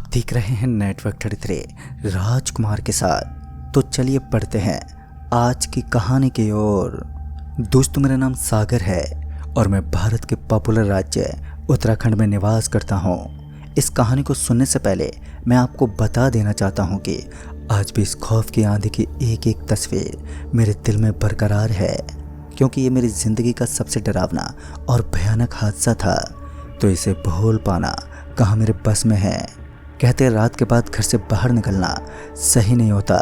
देख रहे हैं नेटवर्क 33 राजकुमार के साथ। तो चलिए पढ़ते हैं आज की कहानी की ओर। दोस्तों, मेरा नाम सागर है और मैं भारत के पॉपुलर राज्य उत्तराखंड में निवास करता हूँ। इस कहानी को सुनने से पहले मैं आपको बता देना चाहता हूँ कि आज भी इस खौफ की आंधी की एक एक तस्वीर मेरे दिल में बरकरार है, क्योंकि ये मेरी ज़िंदगी का सबसे डरावना और भयानक हादसा था। तो इसे भूल पाना कहाँ मेरे बस में है। कहते हैं रात के बाद घर से बाहर निकलना सही नहीं होता,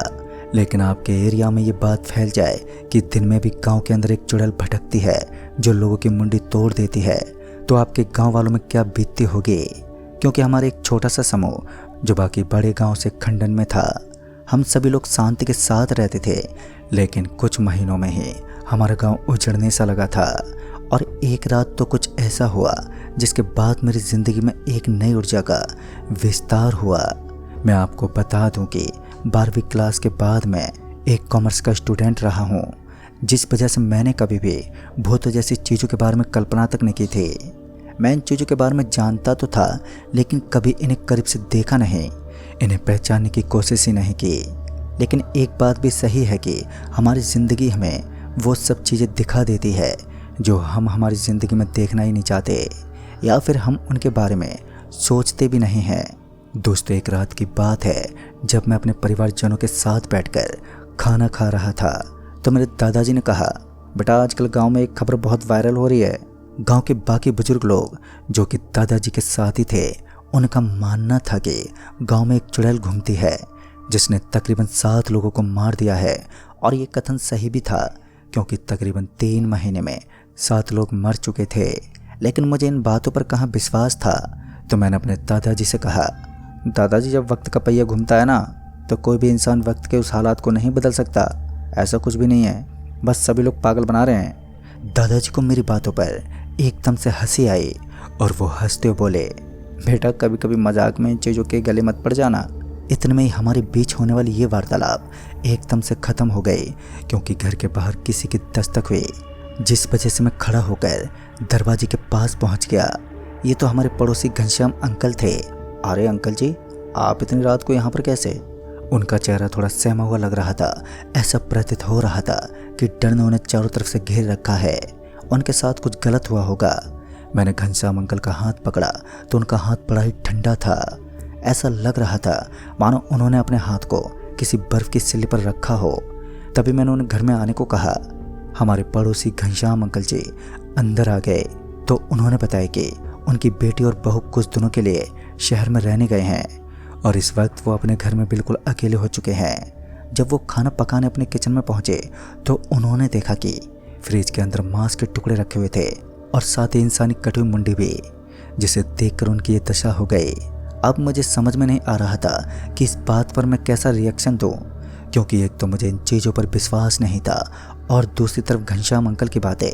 लेकिन आपके एरिया में ये बात फैल जाए कि दिन में भी गांव के अंदर एक चुड़ैल भटकती है जो लोगों की मुंडी तोड़ देती है, तो आपके गांव वालों में क्या बीतती होगी। क्योंकि हमारे एक छोटा सा समूह जो बाकी बड़े गांव से खंडन में था, हम सभी लोग शांति के साथ रहते थे, लेकिन कुछ महीनों में ही हमारा गांव उजड़ने सा लगा था। और एक रात तो कुछ ऐसा हुआ जिसके बाद मेरी ज़िंदगी में एक नई ऊर्जा का विस्तार हुआ। मैं आपको बता दूं कि 12वीं क्लास के बाद मैं एक कॉमर्स का स्टूडेंट रहा हूं, जिस वजह से मैंने कभी भी भूतों जैसी चीज़ों के बारे में कल्पना तक नहीं की थी। मैं इन चीज़ों के बारे में जानता तो था, लेकिन कभी इन्हें करीब से देखा नहीं, इन्हें पहचानने की कोशिश ही नहीं की। लेकिन एक बात भी सही है कि हमारी ज़िंदगी हमें वो सब चीज़ें दिखा देती है जो हम हमारी ज़िंदगी में देखना ही नहीं चाहते, या फिर हम उनके बारे में सोचते भी नहीं हैं। दोस्तों, एक रात की बात है जब मैं अपने परिवारजनों के साथ बैठकर खाना खा रहा था, तो मेरे दादाजी ने कहा, बेटा आजकल गांव में एक खबर बहुत वायरल हो रही है। गांव के बाकी बुजुर्ग लोग जो कि दादाजी के साथ ही थे, उनका मानना था कि गांव में एक चुड़ैल घूमती है जिसने तकरीबन 7 लोगों को मार दिया है। और ये कथन सही भी था, क्योंकि तकरीबन 3 महीने में 7 लोग मर चुके थे। लेकिन मुझे इन बातों पर कहाँ विश्वास था, तो मैंने अपने दादाजी से कहा, दादाजी जब वक्त का पहिया घूमता है ना, तो कोई भी इंसान वक्त के उस हालात को नहीं बदल सकता। ऐसा कुछ भी नहीं है, बस सभी लोग पागल बना रहे हैं। दादाजी को मेरी बातों पर एकदम से हंसी आई और वो हंसते हुए बोले, बेटा कभी कभी मजाक में इन चीज़ों के गले मत पड़ जाना। इतने में ही हमारे बीच होने वाली ये वार्तालाप एकदम से ख़त्म हो गई, क्योंकि घर के बाहर किसी की दस्तक हुई, जिस वजह से मैं खड़ा होकर दरवाजे के पास पहुंच गया। ये तो हमारे पड़ोसी घनश्याम अंकल थे। अरे अंकल जी, आप इतनी रात को यहाँ पर कैसे? उनका चेहरा थोड़ा सहमा हुआ लग रहा था। ऐसा प्रतीत हो रहा था कि डर ने उन्हें चारों तरफ से घेर रखा है, उनके साथ कुछ गलत हुआ होगा। मैंने घनश्याम अंकल का हाथ पकड़ा तो उनका हाथ बड़ा ही ठंडा था। ऐसा लग रहा था मानो उन्होंने अपने हाथ को किसी बर्फ़ की सिल्ली पर रखा हो। तभी मैंने उन्हें घर में आने को कहा। हमारे पड़ोसी घनश्याम अंकल जी अंदर आ गए तो उन्होंने बताया कि उनकी बेटी और बहू कुछ दिनों के लिए शहर में रहने गए हैं और इस वक्त वो अपने घर में बिल्कुल अकेले हो चुके हैं। जब वो खाना पकाने अपने किचन में पहुंचे तो उन्होंने देखा कि फ्रिज के अंदर मांस के टुकड़े रखे हुए थे और साथ ही इंसानी कटी हुई मुंडी भी, जिसे देखकर उनकी ये दशा हो गई। अब मुझे समझ में नहीं आ रहा था कि इस बात पर मैं कैसा रिएक्शन दूं, क्योंकि एक तो मुझे इन चीज़ों पर विश्वास नहीं था और दूसरी तरफ घनश्याम अंकल की बातें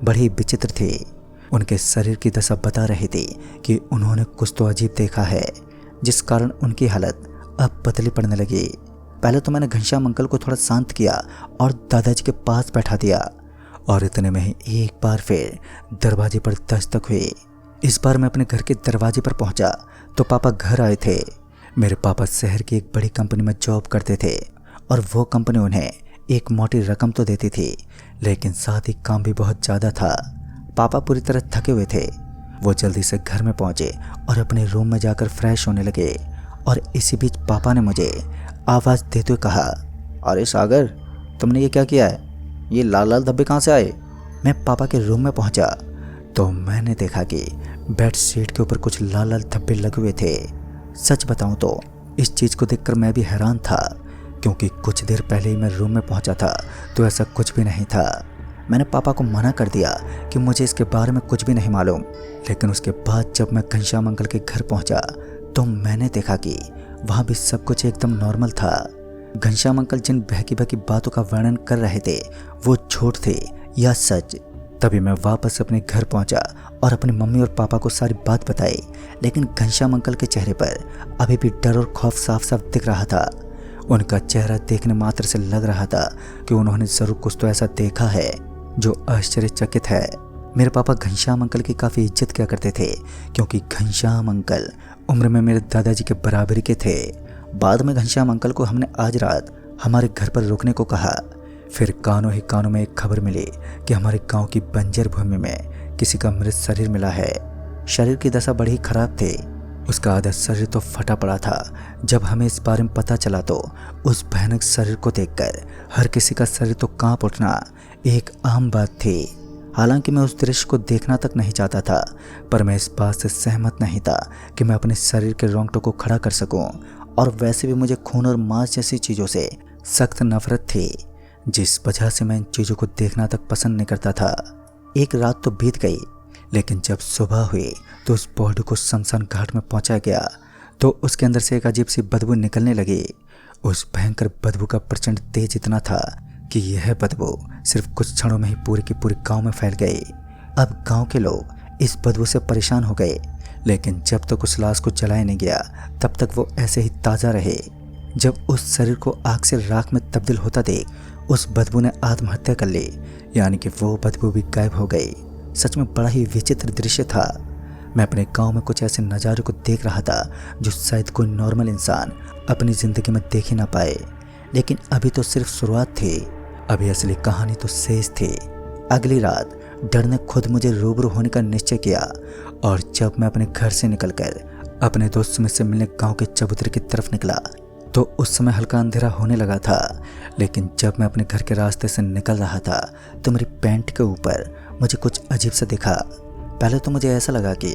बड़ी विचित्र थी। उनके शरीर की दशा बता रही थी कि उन्होंने कुछ तो अजीब देखा है, जिस कारण उनकी हालत अब पतली पड़ने लगी। पहले तो मैंने घनश्याम अंकल को थोड़ा शांत किया और दादाजी के पास बैठा दिया, और इतने में ही एक बार फिर दरवाजे पर दस्तक हुई। इस बार मैं अपने घर के दरवाजे पर पहुंचा तो पापा घर आए थे। मेरे पापा शहर की एक बड़ी कंपनी में जॉब करते थे और वो कंपनी उन्हें एक मोटी रकम तो देती थी, लेकिन साथ ही काम भी बहुत ज़्यादा था। पापा पूरी तरह थके हुए थे। वो जल्दी से घर में पहुंचे और अपने रूम में जाकर फ्रेश होने लगे। और इसी बीच पापा ने मुझे आवाज़ देते हुए कहा, अरे सागर, तुमने ये क्या किया है? ये लाल लाल धब्बे कहाँ से आए? मैं पापा के रूम में पहुंचा तो मैंने देखा कि बेड शीट के ऊपर कुछ लाल लाल धब्बे लगे हुए थे। सच बताऊं तो इस चीज़ को देखकर मैं भी हैरान था, क्योंकि कुछ देर पहले ही मैं रूम में पहुंचा था तो ऐसा कुछ भी नहीं था। मैंने पापा को मना कर दिया कि मुझे इसके बारे में कुछ भी नहीं मालूम। लेकिन उसके बाद जब मैं घनश्याम अंकल के घर पहुंचा तो मैंने देखा कि वहाँ भी सब कुछ एकदम नॉर्मल था। घनश्याम अंकल जिन बहकी बहकी बातों का वर्णन कर रहे थे वो झूठ थे या सच। तभी मैं वापस अपने घर पहुंचा और अपनी मम्मी और पापा को सारी बात बताई, लेकिन घनश्याम अंकल के चेहरे पर अभी भी डर और खौफ साफ साफ दिख रहा था। उनका चेहरा देखने मात्र से लग रहा था कि उन्होंने ज़रूर कुछ तो ऐसा देखा है जो आश्चर्यचकित है। मेरे पापा घनश्याम अंकल की काफ़ी इज्जत किया करते थे, क्योंकि घनश्याम अंकल उम्र में मेरे दादाजी के बराबरी के थे। बाद में घनश्याम अंकल को हमने आज रात हमारे घर पर रुकने को कहा। फिर कानों ही कानों में एक खबर मिली कि हमारे गांव की बंजर भूमि में किसी का मृत शरीर मिला है। शरीर की दशा बड़ी खराब थी, उसका आधा शरीर तो फटा पड़ा था। जब हमें इस बारे में पता चला तो उस भयानक शरीर को देखकर हर किसी का शरीर तो कांप उठना एक आम बात थी। हालांकि मैं उस दृश्य को देखना तक नहीं चाहता था, पर मैं इस बात से सहमत नहीं था कि मैं अपने शरीर के रोंगटों को खड़ा कर सकूं। और वैसे भी मुझे खून और मांस जैसी चीज़ों से सख्त नफरत थी, जिस वजह से मैं इन चीज़ों को देखना तक पसंद नहीं करता था। एक रात तो बीत गई, लेकिन जब सुबह हुई तो उस बॉडी को शमशान घाट में पहुंचाया गया तो उसके अंदर से एक अजीब सी बदबू निकलने लगी। उस भयंकर बदबू का प्रचंड तेज इतना था कि यह बदबू सिर्फ कुछ क्षणों में ही पूरी की पूरी गांव में फैल गई। अब गांव के लोग इस बदबू से परेशान हो गए, लेकिन जब तक उस लाश को जलाया नहीं गया तब तक वो ऐसे ही ताज़ा रहे। जब उस शरीर को आग से राख में तब्दील होता देख उस बदबू ने आत्महत्या कर ली, यानी कि वो बदबू भी गायब हो गई। सच में बड़ा ही विचित्र दृश्य था। मैं अपने गांव में कुछ ऐसे नज़ारे को देख रहा था जो शायद कोई नॉर्मल इंसान अपनी ज़िंदगी में देख ही ना पाए। लेकिन अभी तो सिर्फ शुरुआत थी, अभी असली कहानी तो शेष थी। अगली रात डर ने खुद मुझे रूबरू होने का निश्चय किया और जब मैं अपने घर से निकलकर अपने दोस्त में से मिलने गांव के चबूतरे की तरफ निकला तो उस समय हल्का अंधेरा होने लगा था। लेकिन जब मैं अपने घर के रास्ते से निकल रहा था तो मेरी पैंट के ऊपर मुझे कुछ अजीब सा दिखा। पहले तो मुझे ऐसा लगा कि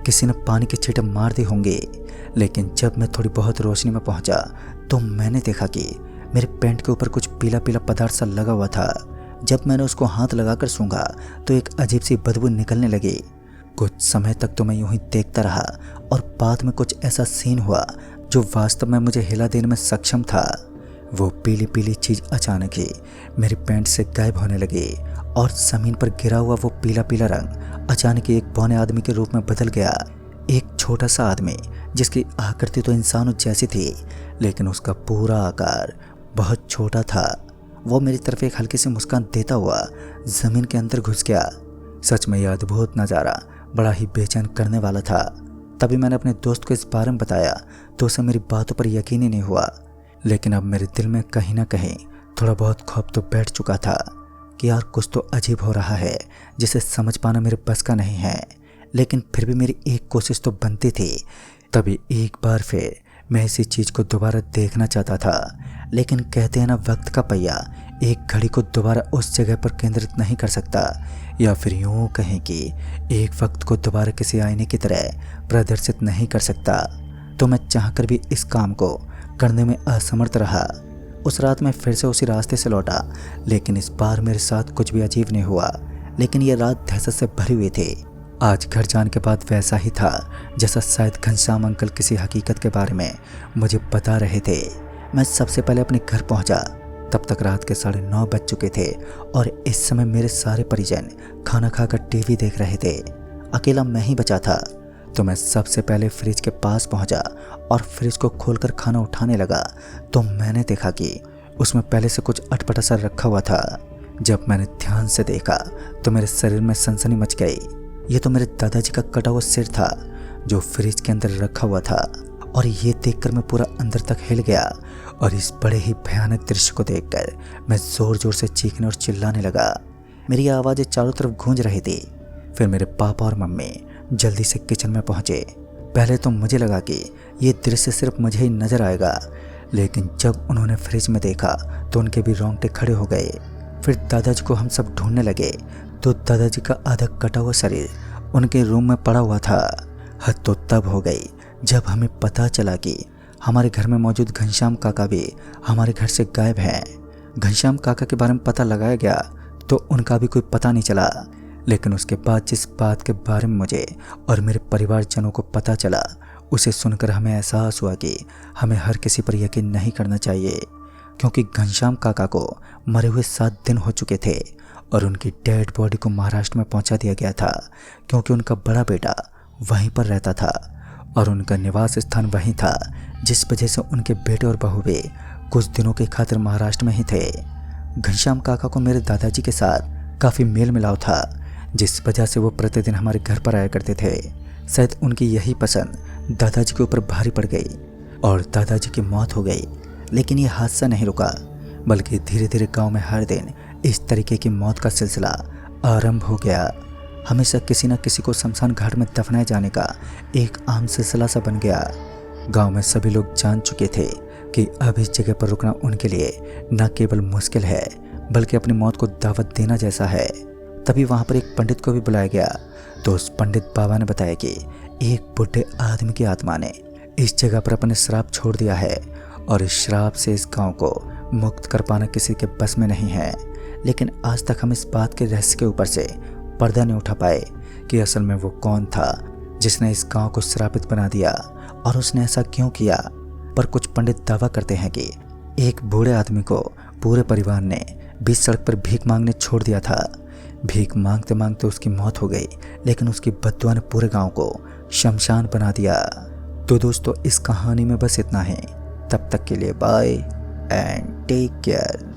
किसी ने पानी के छींटे मार दी होंगे, लेकिन जब मैं थोड़ी बहुत रोशनी में पहुंचा तो मैंने देखा कि मेरे पैंट के ऊपर कुछ पीला पीला पदार्थ सा लगा हुआ था। जब मैंने उसको हाथ लगाकर सूंघा तो एक अजीब सी बदबू निकलने लगी। कुछ समय तक तो मैं यूं ही देखता रहा और बाद में कुछ ऐसा सीन हुआ जो वास्तव में मुझे हिला देने में सक्षम था। वो पीली पीली चीज़ अचानक ही मेरी पैंट से गायब होने लगी और ज़मीन पर गिरा हुआ वो पीला पीला रंग अचानक ही एक बौने आदमी के रूप में बदल गया। एक छोटा सा आदमी जिसकी आकृति तो इंसानों जैसी थी, लेकिन उसका पूरा आकार बहुत छोटा था। वो मेरी तरफ एक हल्की सी मुस्कान देता हुआ ज़मीन के अंदर घुस गया। सच में यह अद्भुत नज़ारा बड़ा ही बेचैन करने वाला था। तभी मैंने अपने दोस्त को इस बारे में बताया तो उसे मेरी बातों पर यकीन ही नहीं हुआ। लेकिन अब मेरे दिल में कहीं ना कहीं थोड़ा बहुत खौफ तो बैठ चुका था कि यार कुछ तो अजीब हो रहा है जिसे समझ पाना मेरे बस का नहीं है। लेकिन फिर भी मेरी एक कोशिश तो बनती थी। तभी एक बार फिर मैं इसी चीज़ को दोबारा देखना चाहता था, लेकिन कहते हैं ना, वक्त का पहिया एक घड़ी को दोबारा उस जगह पर केंद्रित नहीं कर सकता, या फिर यूँ कहें कि एक वक्त को दोबारा किसी आईने की तरह प्रदर्शित नहीं कर सकता। तो मैं चाहकर भी इस काम को करने में असमर्थ रहा। उस रात मैं फिर से उसी रास्ते से लौटा, लेकिन इस बार मेरे साथ कुछ भी अजीब नहीं हुआ। लेकिन यह रात दहशत से भरी हुई थी। आज घर जाने के बाद वैसा ही था जैसा शायद घनश्याम अंकल किसी हकीकत के बारे में मुझे बता रहे थे। मैं सबसे पहले अपने घर पहुंचा। तब तक रात के 9:30 बज चुके थे और इस समय मेरे सारे परिजन खाना खाकर टीवी देख रहे थे। अकेला मैं ही बचा था। तो मैं सबसे पहले फ्रिज के पास पहुंचा और फ्रिज को खोलकर खाना उठाने लगा तो मैंने देखा कि उसमें पहले से कुछ अटपटा सा रखा हुआ था। जब मैंने ध्यान से देखा तो मेरे शरीर में सनसनी मच गई। ये तो मेरे दादाजी का कटा हुआ सिर था जो फ्रिज के अंदर रखा हुआ था, और ये देखकर मैं पूरा अंदर तक हिल गया। और इस बड़े ही भयानक दृश्य को देखकर मैं ज़ोर ज़ोर से चीखने और चिल्लाने लगा। मेरी आवाज़ें चारों तरफ गूंज रही थी। फिर मेरे पापा और मम्मी जल्दी से किचन में पहुंचे। पहले तो मुझे लगा कि ये दृश्य सिर्फ मुझे ही नज़र आएगा, लेकिन जब उन्होंने फ्रिज में देखा तो उनके भी रोंगटे खड़े हो गए। फिर दादाजी को हम सब ढूंढने लगे तो दादाजी का आधा कटा हुआ शरीर उनके रूम में पड़ा हुआ था। हद तो तब हो गई जब हमें पता चला कि हमारे घर में मौजूद घनश्याम काका भी हमारे घर से गायब हैं। घनश्याम काका के बारे में पता लगाया गया तो उनका भी कोई पता नहीं चला। लेकिन उसके बाद जिस बात के बारे में मुझे और मेरे परिवारजनों को पता चला, उसे सुनकर हमें एहसास हुआ कि हमें हर किसी पर यकीन नहीं करना चाहिए, क्योंकि घनश्याम काका को मरे हुए 7 दिन हो चुके थे और उनकी डेड बॉडी को महाराष्ट्र में पहुंचा दिया गया था, क्योंकि उनका बड़ा बेटा वहीं पर रहता था और उनका निवास स्थान वहीं था, जिस वजह से उनके बेटे और बहू भी कुछ दिनों के खातिर महाराष्ट्र में ही थे। घनश्याम काका को मेरे दादाजी के साथ काफ़ी मेल मिलाव था, जिस वजह से वो प्रतिदिन हमारे घर पर आया करते थे। शायद उनकी यही पसंद दादाजी के ऊपर भारी पड़ गई और दादाजी की मौत हो गई। लेकिन ये हादसा नहीं रुका, बल्कि धीरे धीरे गांव में हर दिन इस तरीके की मौत का सिलसिला आरंभ हो गया। हमेशा किसी न किसी को शमशान घाट में दफनाए जाने का एक आम सिलसिला सा बन गया। गांव में सभी लोग जान चुके थे कि अब इस जगह पर रुकना उनके लिए न केवल मुश्किल है, बल्कि अपनी मौत को दावत देना जैसा है। तभी वहां पर एक पंडित को भी बुलाया गया। तो उस पंडित बाबा ने बताया कि एक बुढ़े आदमी की आत्मा ने इस जगह पर अपने श्राप छोड़ दिया है और इस श्राप से इस गांव को मुक्त कर पाना किसी के बस में नहीं है। लेकिन आज तक हम इस बात के रहस्य के ऊपर से पर्दा नहीं उठा पाए कि असल में वो कौन था जिसने इस गांव को श्रापित बना दिया और उसने ऐसा क्यों किया। पर कुछ पंडित दावा करते हैं कि एक बूढ़े आदमी को पूरे परिवार ने बीच सड़क पर भीख मांगने छोड़ दिया था। भीख मांगते मांगते उसकी मौत हो गई, लेकिन उसकी बद्दुआ ने पूरे गांव को शमशान बना दिया। तो दोस्तों, इस कहानी में बस इतना ही। तब तक के लिए बाय एंड टेक केयर।